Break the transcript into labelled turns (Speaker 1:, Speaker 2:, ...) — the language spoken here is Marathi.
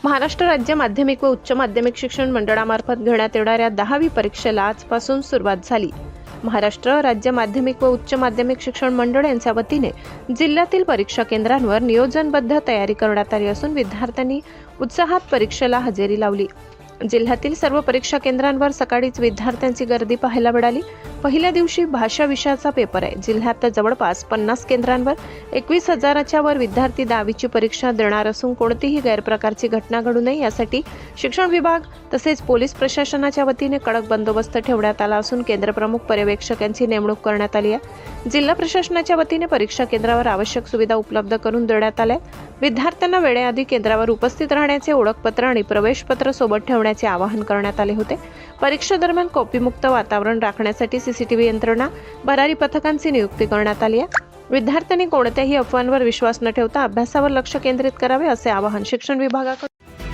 Speaker 1: महाराष्ट्र राज्य माध्यमिक व उच्च माध्यमिक शिक्षण मंडळामार्फत घेण्यात येणाऱ्या 10वी परीक्षेला आजपासून सुरुवात झाली। महाराष्ट्र राज्य माध्यमिक व उच्च माध्यमिक शिक्षण मंडळ यांच्या वतीने जिल्ह्यातील परीक्षा केंद्रांवर नियोजनबद्ध तयारी करण्यात आली असून विद्यार्थ्यांनी उत्साहात परीक्षेला हजेरी लावली। जिल्ह्यातील सर्व परीक्षा केंद्रांवर सकाळीच विद्यार्थ्यांची गर्दी पाहायला मिळाली। पहिल्या दिवशी भाषा विषयाचा पेपर आहे। जिल्ह्यात जवळपास 50 केंद्रांवर 21,000च्या वर विद्यार्थी 10वीची परीक्षा देणार असून कोणतीही गैरप्रकारची घटना घडू नये यासाठी शिक्षण विभाग तसेच पोलीस प्रशासनाच्या वतीने कडक बंदोबस्त ठेवण्यात आला असून केंद्रप्रमुख पर्यवेक्षकांची नेमणूक करण्यात आली आहे। जिल्हा प्रशासनाच्या वतीने परीक्षा केंद्रावर आवश्यक सुविधा उपलब्ध करून देण्यात आल्या। विद्यार्थ्यांना वेळेआधी केंद्रावर उपस्थित राहण्याचे ओळखपत्र आणि प्रवेशपत्र सोबत ठेवण्याचे आवाहन करण्यात आले होते। परीक्षा दरम्यान कॉपीमुक्त वातावरण राखण्यासाठी सीसीटीव्ही यंत्रणा, भरारी पथकांची नियुक्ती करण्यात आली आहे। विद्यार्थ्यांनी कोणत्याही अफवांवर विश्वास न ठेवता अभ्यासावर लक्ष केंद्रित करावे असे आवाहन शिक्षण विभागाकडून